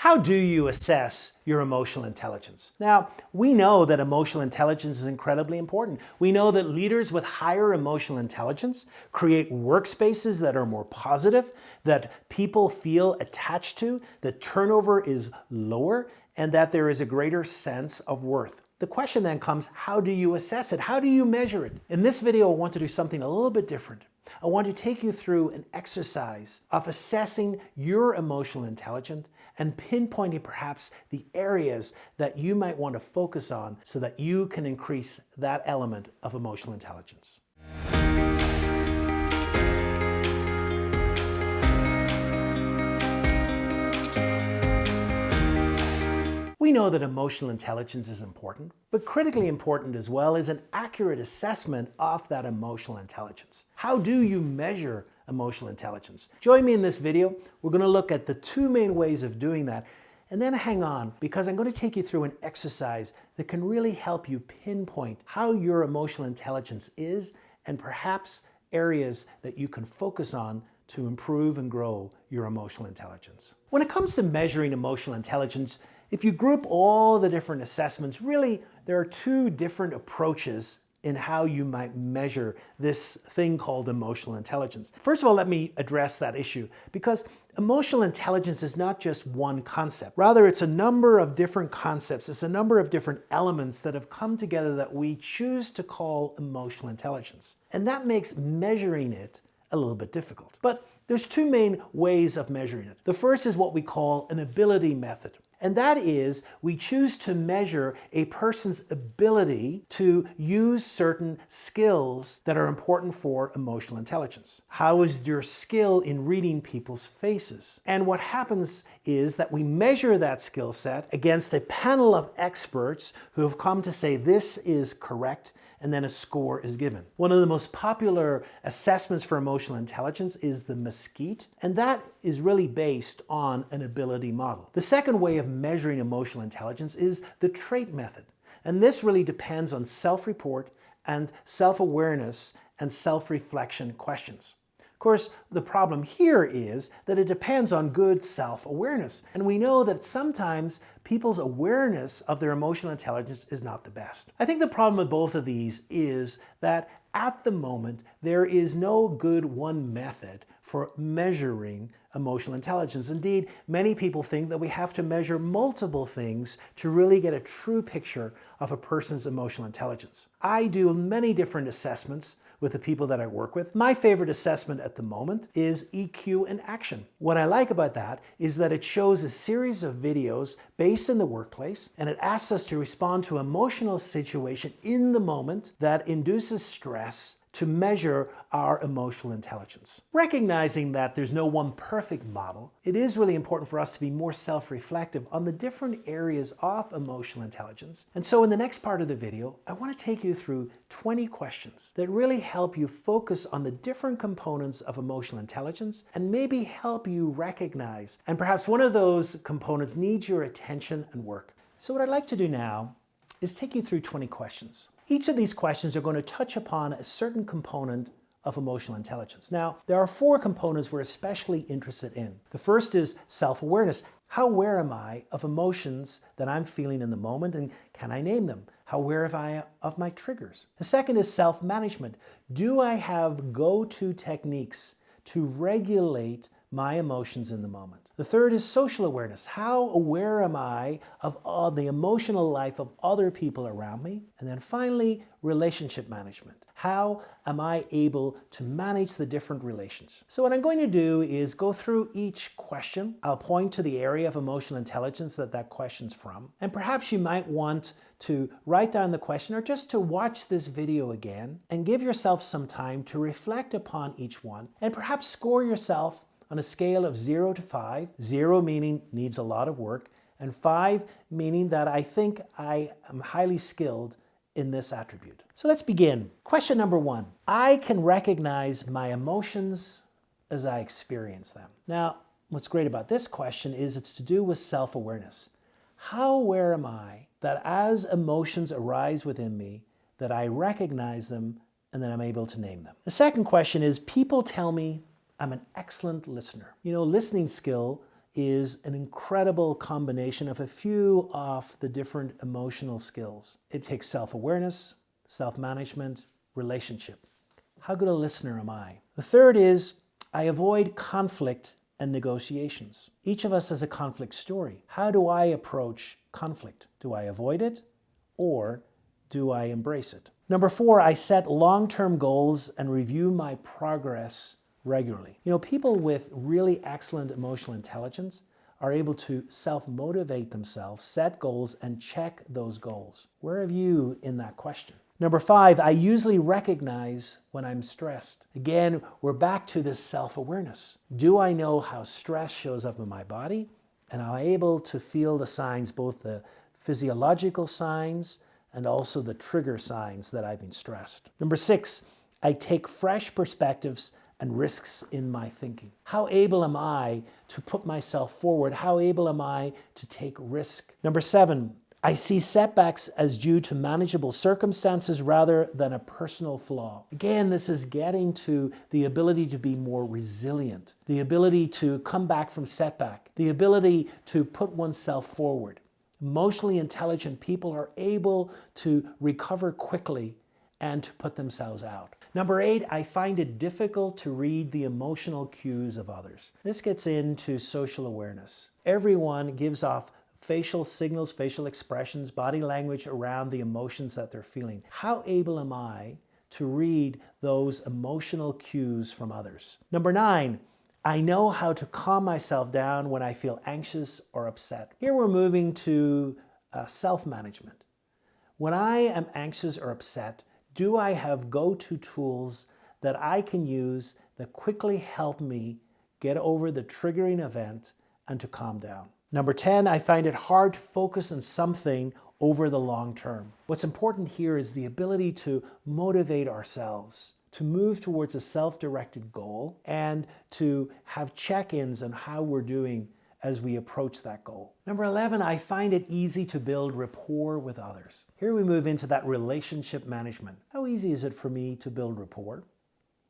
How do you assess your emotional intelligence? Now, we know that emotional intelligence is incredibly important. We know that leaders with higher emotional intelligence create workspaces that are more positive, that people feel attached to, that turnover is lower, and that there is a greater sense of worth. The question then comes, how do you assess it? How do you measure it? In this video, I want to do something a little bit different. I want to take you through an exercise of assessing your emotional intelligence and pinpointing perhaps the areas that you might want to focus on so that you can increase that element of emotional intelligence. We know that emotional intelligence is important, but critically important as well is an accurate assessment of that emotional intelligence. How do you measure emotional intelligence? Join me in this video. We're going to look at the two main ways of doing that. And then hang on, because I'm going to take you through an exercise that can really help you pinpoint how your emotional intelligence is and perhaps areas that you can focus on to improve and grow your emotional intelligence. When it comes to measuring emotional intelligence, if you group all the different assessments, really there are two different approaches in how you might measure this thing called emotional intelligence. First of all, let me address that issue, because emotional intelligence is not just one concept. Rather, it's a number of different concepts. It's a number of different elements that have come together that we choose to call emotional intelligence. And that makes measuring it a little bit difficult. But there's two main ways of measuring it. The first is what we call an ability method. And that is, we choose to measure a person's ability to use certain skills that are important for emotional intelligence. How is your skill in reading people's faces? And what happens is that we measure that skill set against a panel of experts who have come to say this is correct, and then a score is given. One of the most popular assessments for emotional intelligence is the Mesquite, and that is really based on an ability model. The second way of measuring emotional intelligence is the trait method, and this really depends on self-report and self-awareness and self-reflection questions. Of course, the problem here is that it depends on good self-awareness. And we know that sometimes people's awareness of their emotional intelligence is not the best. I think the problem with both of these is that at the moment, there is no good one method for measuring emotional intelligence. Indeed, many people think that we have to measure multiple things to really get a true picture of a person's emotional intelligence. I do many different assessments with the people that I work with. My favorite assessment at the moment is EQ in action. What I like about that is that it shows a series of videos based in the workplace, and it asks us to respond to an emotional situation in the moment that induces stress to measure our emotional intelligence. Recognizing that there's no one perfect model, it is really important for us to be more self-reflective on the different areas of emotional intelligence. And so in the next part of the video, I want to take you through 20 questions that really help you focus on the different components of emotional intelligence and maybe help you recognize, and perhaps one of those components needs your attention and work. So what I'd like to do now is take you through 20 questions. Each of these questions are going to touch upon a certain component of emotional intelligence. Now, there are 4 components we're especially interested in. The first is self-awareness. How aware am I of emotions that I'm feeling in the moment, and can I name them? How aware am I of my triggers? The second is self-management. Do I have go-to techniques to regulate my emotions in the moment? The third is social awareness. How aware am I of the emotional life of other people around me? And then finally, relationship management. How am I able to manage the different relations? So what I'm going to do is go through each question. I'll point to the area of emotional intelligence that question's from. And perhaps you might want to write down the question or just to watch this video again and give yourself some time to reflect upon each one and perhaps score yourself on a scale of 0 to 5, 0 meaning needs a lot of work, and 5 meaning that I think I am highly skilled in this attribute. So let's begin. Question number 1. I can recognize my emotions as I experience them. Now, what's great about this question is it's to do with self-awareness. How aware am I that as emotions arise within me, that I recognize them and that I'm able to name them? The second question is, people tell me I'm an excellent listener. You know, listening skill is an incredible combination of a few of the different emotional skills. It takes self-awareness, self-management, relationship. How good a listener am I? The third is I avoid conflict and negotiations. Each of us has a conflict story. How do I approach conflict? Do I avoid it or do I embrace it? Number 4, I set long-term goals and review my progress regularly. People with really excellent emotional intelligence are able to self-motivate themselves, set goals, and check those goals. Where are you in that question? Number 5, I usually recognize when I'm stressed. Again, we're back to this self-awareness. Do I know how stress shows up in my body? And am I able to feel the signs, both the physiological signs and also the trigger signs that I've been stressed? Number 6, I take fresh perspectives and risks in my thinking. How able am I to put myself forward? How able am I to take risk? Number 7, I see setbacks as due to manageable circumstances rather than a personal flaw. Again, this is getting to the ability to be more resilient, the ability to come back from setback, the ability to put oneself forward. Emotionally intelligent people are able to recover quickly and to put themselves out. Number 8, I find it difficult to read the emotional cues of others. This gets into social awareness. Everyone gives off facial signals, facial expressions, body language around the emotions that they're feeling. How able am I to read those emotional cues from others? Number 9, I know how to calm myself down when I feel anxious or upset. Here we're moving to self-management. When I am anxious or upset, do I have go-to tools that I can use that quickly help me get over the triggering event and to calm down? Number 10, I find it hard to focus on something over the long term. What's important here is the ability to motivate ourselves, to move towards a self-directed goal, and to have check-ins on how we're doing as we approach that goal. Number 11, I find it easy to build rapport with others. Here we move into that relationship management. How easy is it for me to build rapport?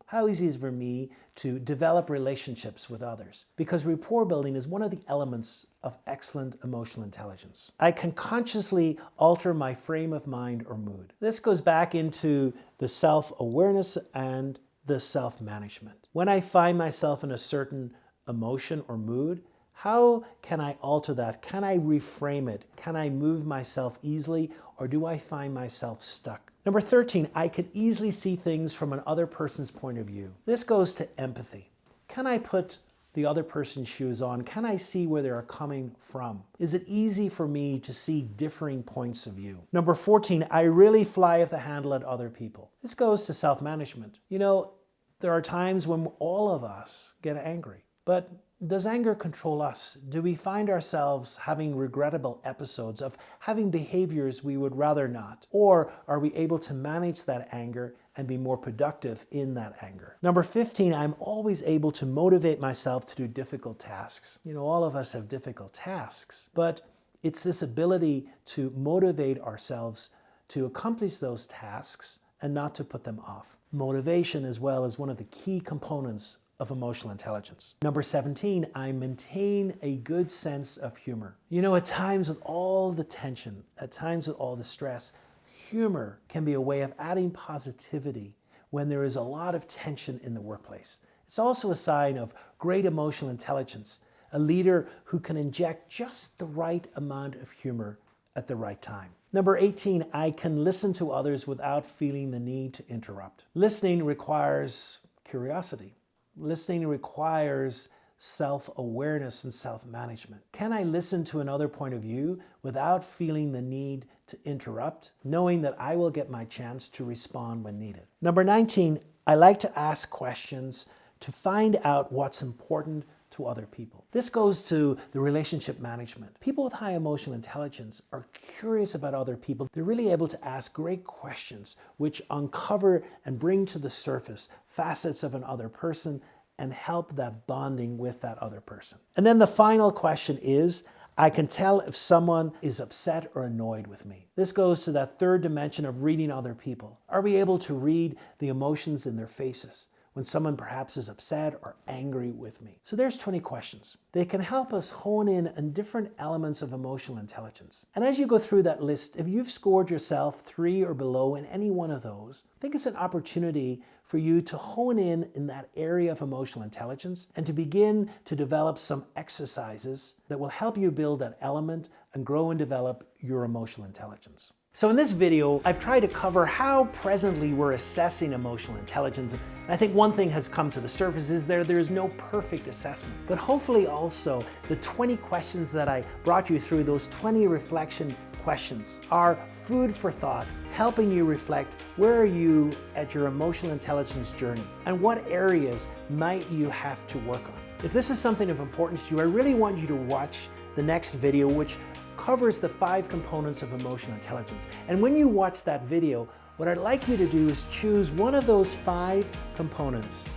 How easy is it for me to develop relationships with others? Because rapport building is one of the elements of excellent emotional intelligence. I can consciously alter my frame of mind or mood. This goes back into the self-awareness and the self-management. When I find myself in a certain emotion or mood, how can I alter that? Can I reframe it? Can I move myself easily, or do I find myself stuck? Number 13, I can easily see things from another person's point of view. This goes to empathy. Can I put the other person's shoes on? Can I see where they are coming from? Is it easy for me to see differing points of view? Number 14, I really fly off the handle at other people. This goes to self-management. There are times when all of us get angry, but does anger control us? Do we find ourselves having regrettable episodes of having behaviors we would rather not? Or are we able to manage that anger and be more productive in that anger? Number 15, I'm always able to motivate myself to do difficult tasks. All of us have difficult tasks, but it's this ability to motivate ourselves to accomplish those tasks and not to put them off. Motivation as well is one of the key components of emotional intelligence. Number 17, I maintain a good sense of humor. At times with all the tension, at times with all the stress, humor can be a way of adding positivity when there is a lot of tension in the workplace. It's also a sign of great emotional intelligence, a leader who can inject just the right amount of humor at the right time. Number 18, I can listen to others without feeling the need to interrupt. Listening requires curiosity. Listening requires self-awareness and self-management. Can I listen to another point of view without feeling the need to interrupt, knowing that I will get my chance to respond when needed? Number 19, I like to ask questions to find out what's important to other people. This goes to the relationship management. People with high emotional intelligence are curious about other people. They're really able to ask great questions which uncover and bring to the surface facets of another person and help that bonding with that other person. And then the final question is, I can tell if someone is upset or annoyed with me. This goes to that third dimension of reading other people. Are we able to read the emotions in their faces? when someone perhaps is upset or angry with me. So there's 20 questions. They can help us hone in on different elements of emotional intelligence. And as you go through that list, if you've scored yourself 3 or below in any one of those, I think it's an opportunity for you to hone in that area of emotional intelligence and to begin to develop some exercises that will help you build that element and grow and develop your emotional intelligence. So in this video, I've tried to cover how presently we're assessing emotional intelligence. And I think one thing has come to the surface is there is no perfect assessment, but hopefully also the 20 questions that I brought you through, those 20 reflection questions, are food for thought, helping you reflect where are you at your emotional intelligence journey and what areas might you have to work on. If this is something of importance to you, I really want you to watch the next video, which covers the 5 components of emotional intelligence. And when you watch that video, what I'd like you to do is choose one of those 5 components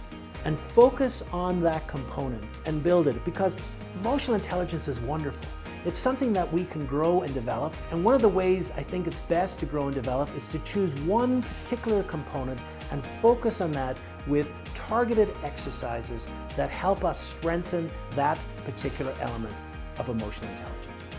and focus on that component and build it, because emotional intelligence is wonderful. It's something that we can grow and develop. And one of the ways I think it's best to grow and develop is to choose one particular component and focus on that with targeted exercises that help us strengthen that particular element of emotional intelligence.